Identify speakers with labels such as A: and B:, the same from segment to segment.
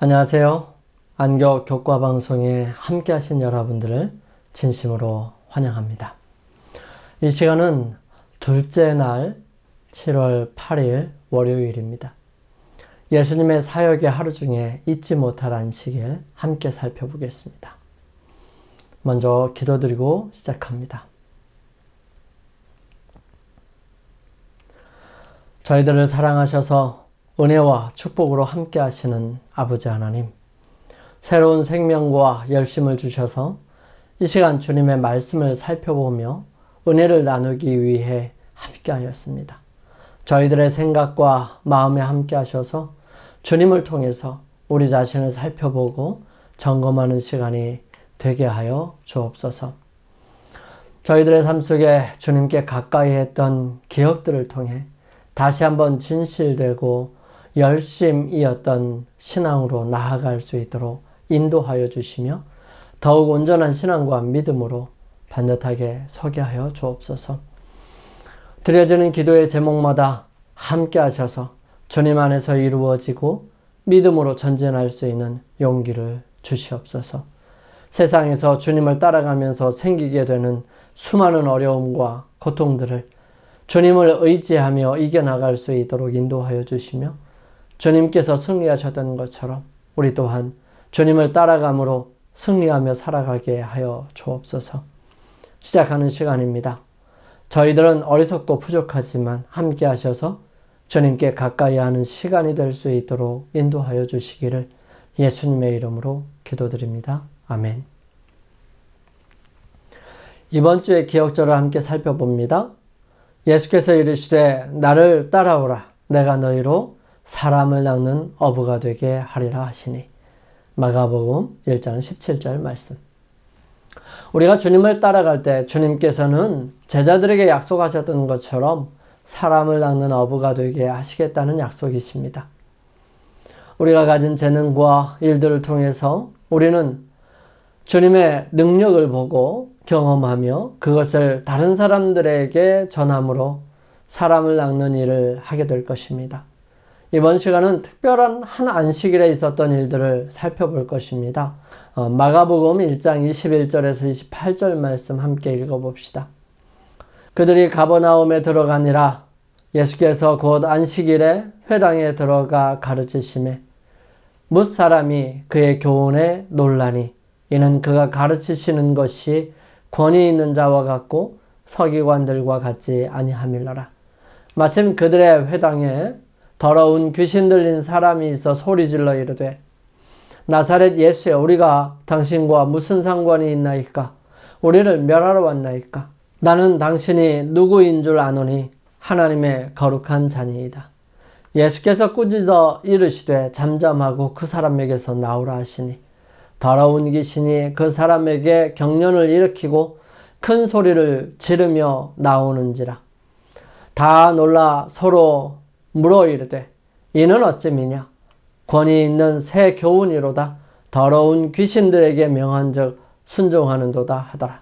A: 안녕하세요. 안교 교과 방송에 함께 하신 여러분들을 진심으로 환영합니다. 이 시간은 둘째 날 7월 8일 월요일입니다. 예수님의 사역의 하루 중에 잊지 못할 안식일 함께 살펴보겠습니다. 먼저 기도드리고 시작합니다. 저희들을 사랑하셔서 은혜와 축복으로 함께 하시는 아버지 하나님, 새로운 생명과 열심을 주셔서 이 시간 주님의 말씀을 살펴보며 은혜를 나누기 위해 함께 하였습니다. 저희들의 생각과 마음에 함께 하셔서 주님을 통해서 우리 자신을 살펴보고 점검하는 시간이 되게 하여 주옵소서. 저희들의 삶 속에 주님께 가까이 했던 기억들을 통해 다시 한번 진실되고 열심이었던 신앙으로 나아갈 수 있도록 인도하여 주시며 더욱 온전한 신앙과 믿음으로 반듯하게 서게 하여 주옵소서. 드려지는 기도의 제목마다 함께 하셔서 주님 안에서 이루어지고 믿음으로 전진할 수 있는 용기를 주시옵소서. 세상에서 주님을 따라가면서 생기게 되는 수많은 어려움과 고통들을 주님을 의지하며 이겨나갈 수 있도록 인도하여 주시며 주님께서 승리하셨던 것처럼 우리 또한 주님을 따라감으로 승리하며 살아가게 하여 주옵소서. 시작하는 시간입니다. 저희들은 어리석고 부족하지만 함께 하셔서 주님께 가까이 하는 시간이 될 수 있도록 인도하여 주시기를 예수님의 이름으로 기도드립니다. 아멘. 이번 주의 기억절을 함께 살펴봅니다. 예수께서 이르시되 나를 따라오라. 내가 너희로 사람을 낚는 어부가 되게 하리라 하시니. 마가복음 1장 17절 말씀. 우리가 주님을 따라갈 때 주님께서는 제자들에게 약속하셨던 것처럼 사람을 낚는 어부가 되게 하시겠다는 약속이십니다. 우리가 가진 재능과 일들을 통해서 우리는 주님의 능력을 보고 경험하며 그것을 다른 사람들에게 전함으로 사람을 낚는 일을 하게 될 것입니다. 이번 시간은 특별한 한 안식일에 있었던 일들을 살펴볼 것입니다. 마가복음 1장 21절에서 28절 말씀 함께 읽어봅시다. 그들이 가버나움에 들어가니라. 예수께서 곧 안식일에 회당에 들어가 가르치시매 뭇 사람이 그의 교훈에 놀라니 이는 그가 가르치시는 것이 권위 있는 자와 같고 서기관들과 같지 아니함일러라. 마침 그들의 회당에 더러운 귀신 들린 사람이 있어 소리질러 이르되 나사렛 예수여 우리가 당신과 무슨 상관이 있나이까? 우리를 멸하러 왔나이까? 나는 당신이 누구인 줄 아노니 하나님의 거룩한 자니이다. 예수께서 꾸짖어 이르시되 잠잠하고 그 사람에게서 나오라 하시니 더러운 귀신이 그 사람에게 경련을 일으키고 큰 소리를 지르며 나오는지라. 다 놀라 서로 물어 이르되 이는 어찌미냐? 권위 있는 새 교훈이로다. 더러운 귀신들에게 명한즉 순종하는도다 하더라.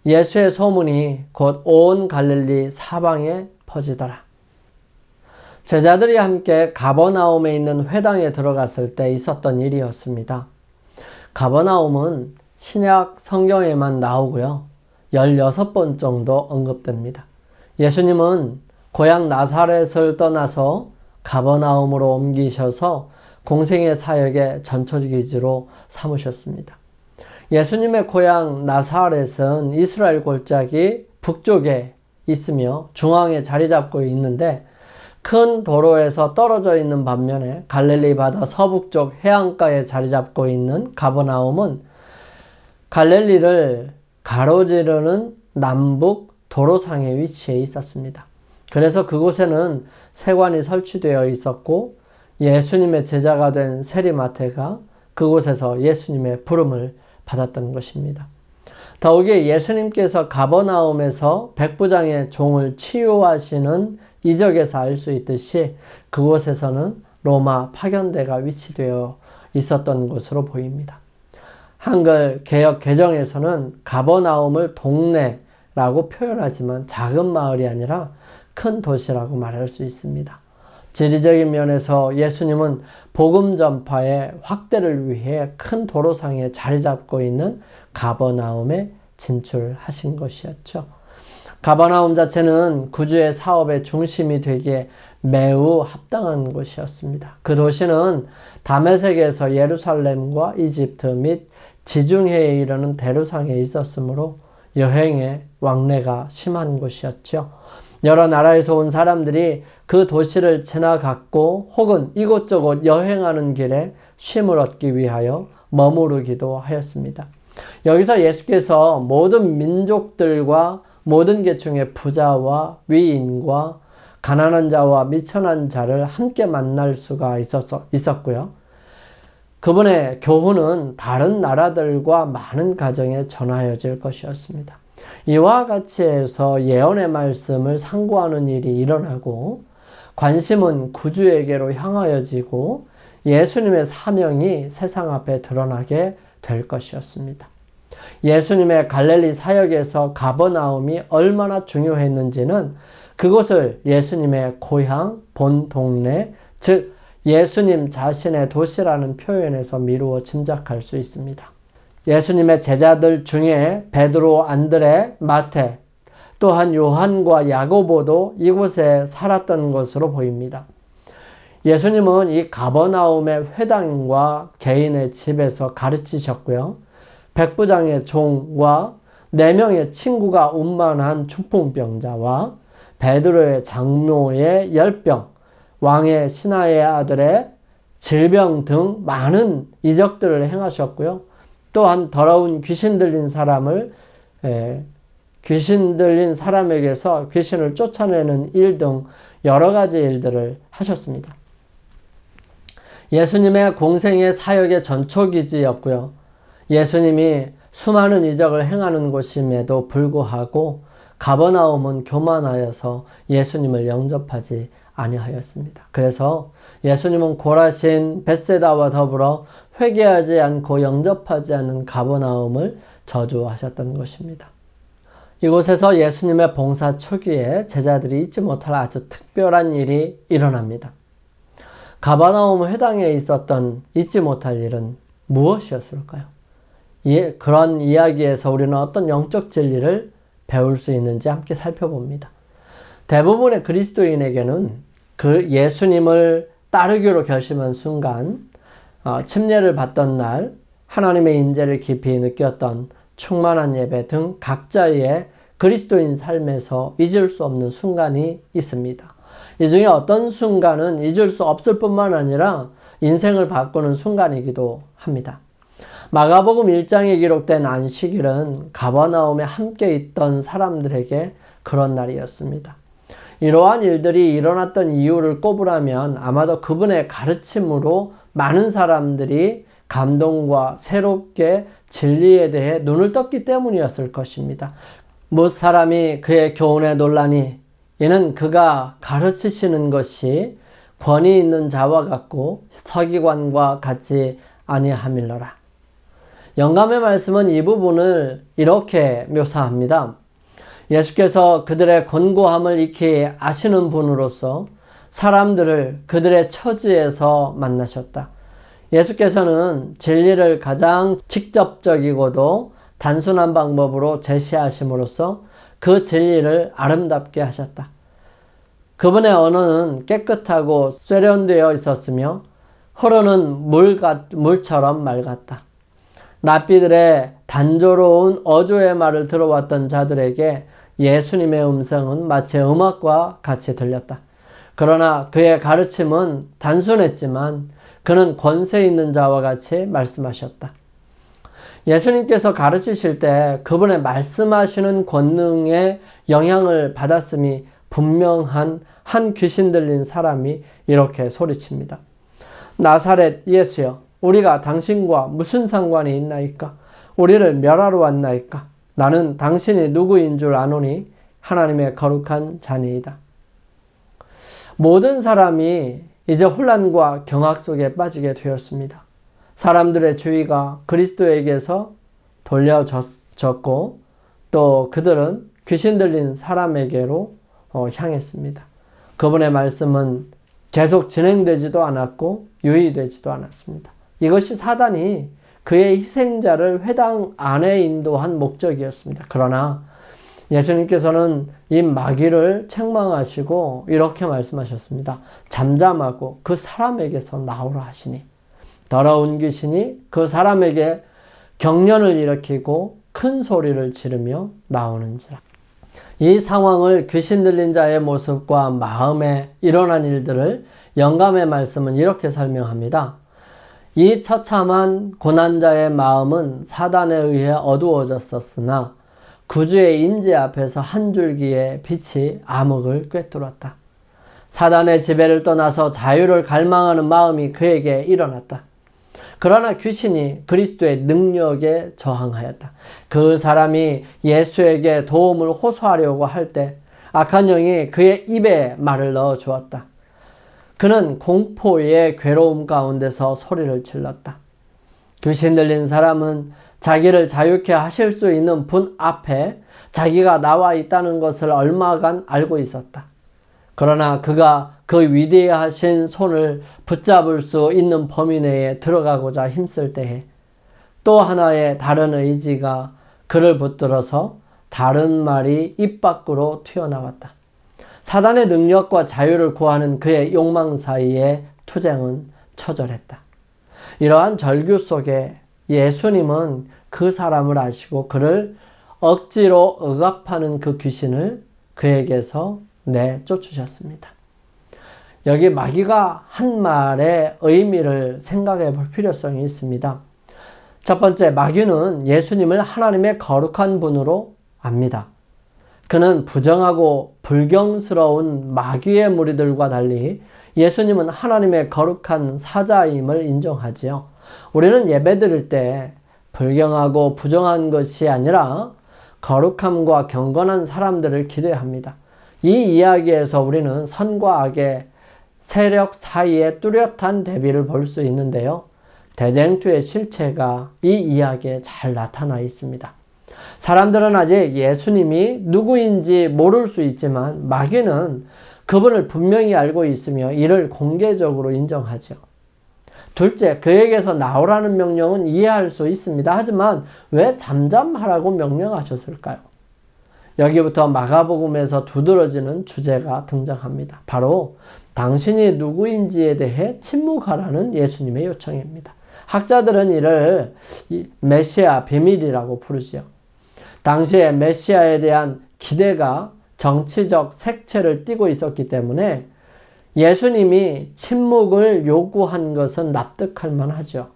A: 예수의 소문이 곧 온 갈릴리 사방에 퍼지더라. 제자들이 함께 가버나움에 있는 회당에 들어갔을 때 있었던 일이었습니다. 가버나움은 신약 성경에만 나오고요. 16번 정도 언급됩니다. 예수님은 고향 나사렛을 떠나서 가버나움으로 옮기셔서 공생의 사역의 전초기지로 삼으셨습니다. 예수님의 고향 나사렛은 이스라엘 골짜기 북쪽에 있으며 중앙에 자리 잡고 있는데 큰 도로에서 떨어져 있는 반면에 갈릴리 바다 서북쪽 해안가에 자리 잡고 있는 가버나움은 갈릴리를 가로지르는 남북 도로상에 위치해 있었습니다. 그래서 그곳에는 세관이 설치되어 있었고 예수님의 제자가 된 세리마태가 그곳에서 예수님의 부름을 받았던 것입니다. 더욱이 예수님께서 가버나움에서 백부장의 종을 치유하시는 이적에서 알 수 있듯이 그곳에서는 로마 파견대가 위치되어 있었던 것으로 보입니다. 한글 개역 개정에서는 가버나움을 동네라고 표현하지만 작은 마을이 아니라 큰 도시라고 말할 수 있습니다. 지리적인 면에서 예수님은 복음 전파의 확대를 위해 큰 도로상에 자리 잡고 있는 가버나움에 진출하신 것이었죠. 가버나움 자체는 구주의 사업의 중심이 되기에 매우 합당한 곳이었습니다. 그 도시는 다메섹에서 예루살렘과 이집트 및 지중해에 이르는 대로상에 있었으므로 여행의 왕래가 심한 곳이었죠. 여러 나라에서 온 사람들이 그 도시를 지나갔고 혹은 이곳저곳 여행하는 길에 쉼을 얻기 위하여 머무르기도 하였습니다. 여기서 예수께서 모든 민족들과 모든 계층의 부자와 위인과 가난한 자와 미천한 자를 함께 만날 수가 있었고요. 그분의 교훈은 다른 나라들과 많은 가정에 전하여질 것이었습니다. 이와 같이 해서 예언의 말씀을 상고하는 일이 일어나고 관심은 구주에게로 향하여지고 예수님의 사명이 세상 앞에 드러나게 될 것이었습니다. 예수님의 갈릴리 사역에서 가버나움이 얼마나 중요했는지는 그곳을 예수님의 고향, 본 동네, 즉 예수님 자신의 도시라는 표현에서 미루어 짐작할 수 있습니다. 예수님의 제자들 중에 베드로, 안드레, 마태, 또한 요한과 야고보도 이곳에 살았던 것으로 보입니다. 예수님은 이 가버나움의 회당과 개인의 집에서 가르치셨고요. 백부장의 종과 4명의 친구가 운반한 중풍병자와 베드로의 장모의 열병, 왕의 신하의 아들의 질병 등 많은 이적들을 행하셨고요. 또한 더러운 귀신 들린 사람에게서 귀신을 쫓아내는 일 등 여러 가지 일들을 하셨습니다. 예수님의 공생의 사역의 전초기지였고요. 예수님이 수많은 이적을 행하는 곳임에도 불구하고 가버나움은 교만하여서 예수님을 영접하지 아니하였습니다. 그래서 예수님은 고라신, 벳세다와 더불어 회개하지 않고 영접하지 않는 가버나움을 저주하셨던 것입니다. 이곳에서 예수님의 봉사 초기에 제자들이 잊지 못할 아주 특별한 일이 일어납니다. 가버나움 회당에 있었던 잊지 못할 일은 무엇이었을까요? 그런 이야기에서 우리는 어떤 영적 진리를 배울 수 있는지 함께 살펴봅니다. 대부분의 그리스도인에게는 그 예수님을 따르기로 결심한 순간, 침례를 받던 날, 하나님의 인재를 깊이 느꼈던 충만한 예배 등 각자의 그리스도인 삶에서 잊을 수 없는 순간이 있습니다. 이 중에 어떤 순간은 잊을 수 없을 뿐만 아니라 인생을 바꾸는 순간이기도 합니다. 마가복음 1장에 기록된 안식일은 가버나움에 함께 있던 사람들에게 그런 날이었습니다. 이러한 일들이 일어났던 이유를 꼽으라면 아마도 그분의 가르침으로 많은 사람들이 감동과 새롭게 진리에 대해 눈을 떴기 때문이었을 것입니다. 뭇 사람이 그의 교훈에 놀라니 이는 그가 가르치시는 것이 권위 있는 자와 같고 서기관과 같지 아니함일러라. 영감의 말씀은 이 부분을 이렇게 묘사합니다. 예수께서 그들의 권고함을 익히 아시는 분으로서 사람들을 그들의 처지에서 만나셨다. 예수께서는 진리를 가장 직접적이고도 단순한 방법으로 제시하심으로써 그 진리를 아름답게 하셨다. 그분의 언어는 깨끗하고 세련되어 있었으며 흐르는 물처럼 맑았다. 랍비들의 단조로운 어조의 말을 들어왔던 자들에게 예수님의 음성은 마치 음악과 같이 들렸다. 그러나 그의 가르침은 단순했지만 그는 권세 있는 자와 같이 말씀하셨다. 예수님께서 가르치실 때 그분의 말씀하시는 권능의 영향을 받았음이 분명한 한 귀신 들린 사람이 이렇게 소리칩니다. 나사렛 예수여, 우리가 당신과 무슨 상관이 있나이까? 우리를 멸하러 왔나이까? 나는 당신이 누구인 줄 아노니 하나님의 거룩한 자니이다. 모든 사람이 이제 혼란과 경악 속에 빠지게 되었습니다. 사람들의 주의가 그리스도에게서 돌려졌고 또 그들은 귀신 들린 사람에게로 향했습니다. 그분의 말씀은 계속 진행되지도 않았고 유의되지도 않았습니다. 이것이 사단이 그의 희생자를 회당 안에 인도한 목적이었습니다. 그러나 예수님께서는 이 마귀를 책망하시고 이렇게 말씀하셨습니다. 잠잠하고 그 사람에게서 나오라 하시니 더러운 귀신이 그 사람에게 경련을 일으키고 큰 소리를 지르며 나오는지라. 이 상황을 귀신 들린 자의 모습과 마음에 일어난 일들을 영감의 말씀은 이렇게 설명합니다. 이 처참한 고난자의 마음은 사단에 의해 어두워졌었으나 구주의 임재 앞에서 한 줄기의 빛이 암흑을 꿰뚫었다. 사단의 지배를 떠나서 자유를 갈망하는 마음이 그에게 일어났다. 그러나 귀신이 그리스도의 능력에 저항하였다. 그 사람이 예수에게 도움을 호소하려고 할 때 악한 영이 그의 입에 말을 넣어 주었다. 그는 공포의 괴로움 가운데서 소리를 질렀다. 귀신 들린 사람은 자기를 자유케 하실 수 있는 분 앞에 자기가 나와 있다는 것을 얼마간 알고 있었다. 그러나 그가 그 위대하신 손을 붙잡을 수 있는 범위 내에 들어가고자 힘쓸 때에 또 하나의 다른 의지가 그를 붙들어서 다른 말이 입 밖으로 튀어나왔다. 사단의 능력과 자유를 구하는 그의 욕망 사이에 투쟁은 처절했다. 이러한 절규 속에 예수님은 그 사람을 아시고 그를 억지로 억압하는 그 귀신을 그에게서 내쫓으셨습니다. 여기 마귀가 한 말의 의미를 생각해 볼 필요성이 있습니다. 첫 번째, 마귀는 예수님을 하나님의 거룩한 분으로 압니다. 그는 부정하고 불경스러운 마귀의 무리들과 달리 예수님은 하나님의 거룩한 사자임을 인정하지요. 우리는 예배드릴 때 불경하고 부정한 것이 아니라 거룩함과 경건한 사람들을 기대합니다. 이 이야기에서 우리는 선과 악의 세력 사이에 뚜렷한 대비를 볼 수 있는데요. 대쟁투의 실체가 이 이야기에 잘 나타나 있습니다. 사람들은 아직 예수님이 누구인지 모를 수 있지만 마귀는 그분을 분명히 알고 있으며 이를 공개적으로 인정하죠. 둘째, 그에게서 나오라는 명령은 이해할 수 있습니다. 하지만 왜 잠잠하라고 명령하셨을까요? 여기부터 마가복음에서 두드러지는 주제가 등장합니다. 바로 당신이 누구인지에 대해 침묵하라는 예수님의 요청입니다. 학자들은 이를 메시아 비밀이라고 부르지요. 당시에 메시아에 대한 기대가 정치적 색채를 띠고 있었기 때문에 예수님이 침묵을 요구한 것은 납득할 만하죠.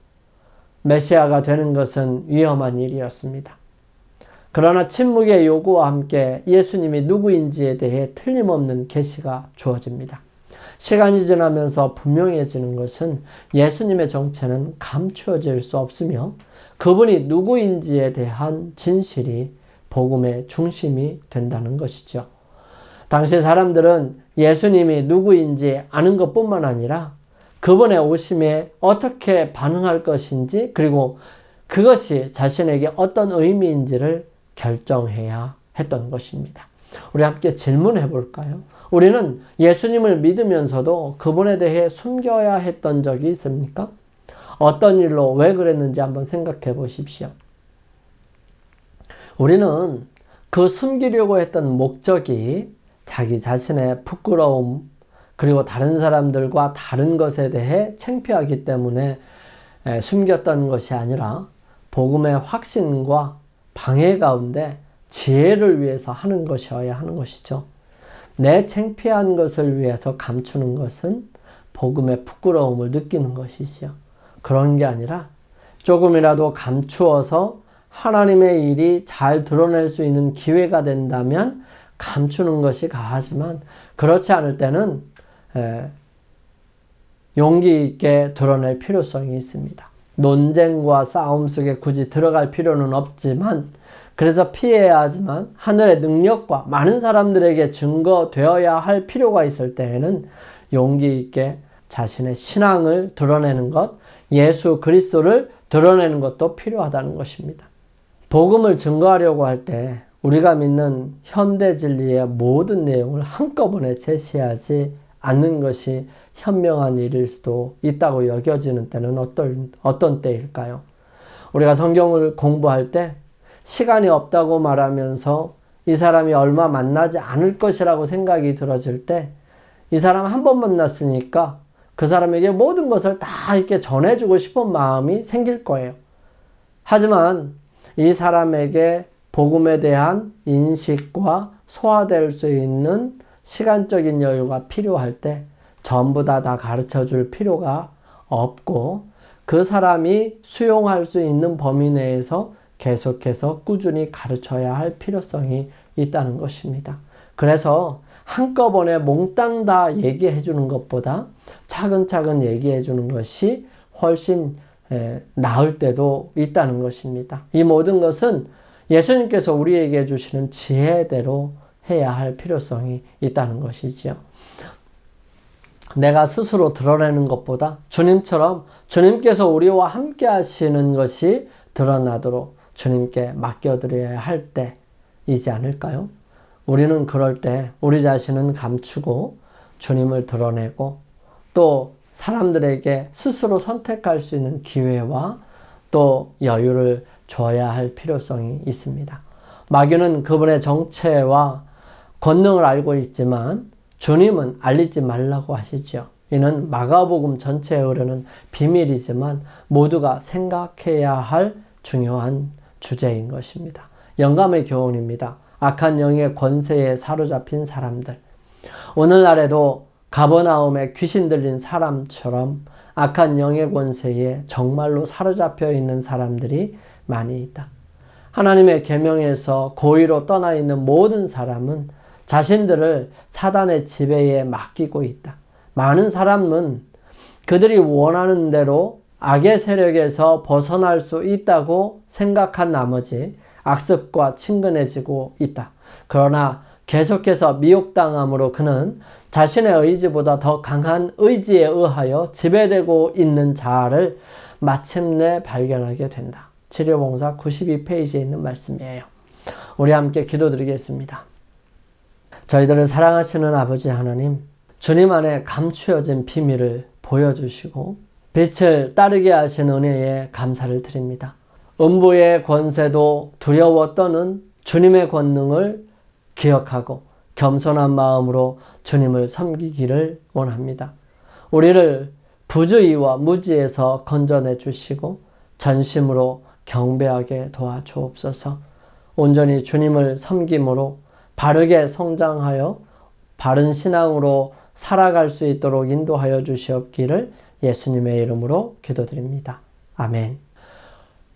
A: 메시아가 되는 것은 위험한 일이었습니다. 그러나 침묵의 요구와 함께 예수님이 누구인지에 대해 틀림없는 계시가 주어집니다. 시간이 지나면서 분명해지는 것은 예수님의 정체는 감추어질 수 없으며 그분이 누구인지에 대한 진실이 복음의 중심이 된다는 것이죠. 당시 사람들은 예수님이 누구인지 아는 것뿐만 아니라 그분의 오심에 어떻게 반응할 것인지 그리고 그것이 자신에게 어떤 의미인지를 결정해야 했던 것입니다. 우리 함께 질문해 볼까요? 우리는 예수님을 믿으면서도 그분에 대해 숨겨야 했던 적이 있습니까? 어떤 일로 왜 그랬는지 한번 생각해 보십시오. 우리는 그 숨기려고 했던 목적이 자기 자신의 부끄러움 그리고 다른 사람들과 다른 것에 대해 창피하기 때문에 숨겼던 것이 아니라 복음의 확신과 방해 가운데 지혜를 위해서 하는 것이어야 하는 것이죠. 내 창피한 것을 위해서 감추는 것은 복음의 부끄러움을 느끼는 것이지요. 그런 게 아니라 조금이라도 감추어서 하나님의 일이 잘 드러낼 수 있는 기회가 된다면 감추는 것이 가하지만 그렇지 않을 때는 용기 있게 드러낼 필요성이 있습니다. 논쟁과 싸움 속에 굳이 들어갈 필요는 없지만 그래서 피해야 하지만 하늘의 능력과 많은 사람들에게 증거되어야 할 필요가 있을 때에는 용기 있게 자신의 신앙을 드러내는 것, 예수 그리스도를 드러내는 것도 필요하다는 것입니다. 복음을 증거하려고 할 때 우리가 믿는 현대 진리의 모든 내용을 한꺼번에 제시하지 않는 것이 현명한 일일 수도 있다고 여겨지는 때는 어떤 때일까요? 우리가 성경을 공부할 때 시간이 없다고 말하면서 이 사람이 얼마 만나지 않을 것이라고 생각이 들어질 때 이 사람 한 번 만났으니까 그 사람에게 모든 것을 다 이렇게 전해주고 싶은 마음이 생길 거예요. 하지만 이 사람에게 복음에 대한 인식과 소화될 수 있는 시간적인 여유가 필요할 때 전부 다 가르쳐 줄 필요가 없고 그 사람이 수용할 수 있는 범위 내에서 계속해서 꾸준히 가르쳐야 할 필요성이 있다는 것입니다. 그래서 한꺼번에 몽땅 다 얘기해 주는 것보다 차근차근 얘기해 주는 것이 훨씬 나을 때도 있다는 것입니다. 이 모든 것은 예수님께서 우리에게 주시는 지혜대로 해야 할 필요성이 있다는 것이지요. 내가 스스로 드러내는 것보다 주님처럼 주님께서 우리와 함께 하시는 것이 드러나도록 주님께 맡겨드려야 할 때이지 않을까요? 우리는 그럴 때 우리 자신은 감추고 주님을 드러내고 또 사람들에게 스스로 선택할 수 있는 기회와 또 여유를 줘야 할 필요성이 있습니다. 마귀는 그분의 정체와 권능을 알고 있지만 주님은 알리지 말라고 하시죠. 이는 마가복음 전체에 흐르는 비밀이지만 모두가 생각해야 할 중요한 주제인 것입니다. 영감의 교훈입니다. 악한 영의 권세에 사로잡힌 사람들. 오늘날에도 가버나움에 귀신 들린 사람처럼 악한 영의 권세에 정말로 사로잡혀 있는 사람들이 많이 있다. 하나님의 계명에서 고의로 떠나 있는 모든 사람은 자신들을 사단의 지배에 맡기고 있다. 많은 사람은 그들이 원하는 대로 악의 세력에서 벗어날 수 있다고 생각한 나머지 악습과 친근해지고 있다. 그러나 계속해서 미혹당함으로 그는 자신의 의지보다 더 강한 의지에 의하여 지배되고 있는 자아를 마침내 발견하게 된다. 치료봉사 92페이지에 있는 말씀이에요. 우리 함께 기도드리겠습니다. 저희들을 사랑하시는 아버지 하나님, 주님 안에 감추어진 비밀을 보여주시고 빛을 따르게 하신 은혜에 감사를 드립니다. 음부의 권세도 두려워 떠는 주님의 권능을 기억하고 겸손한 마음으로 주님을 섬기기를 원합니다. 우리를 부주의와 무지에서 건져내 주시고 전심으로 경배하게 도와주옵소서. 온전히 주님을 섬김으로 바르게 성장하여 바른 신앙으로 살아갈 수 있도록 인도하여 주시옵기를 예수님의 이름으로 기도드립니다. 아멘.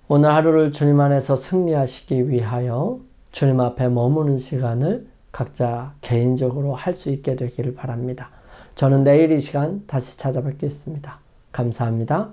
A: 오늘 하루를 주님 안에서 승리하시기 위하여 주님 앞에 머무는 시간을 각자 개인적으로 할 수 있게 되기를 바랍니다. 저는 내일 이 시간 다시 찾아뵙겠습니다. 감사합니다.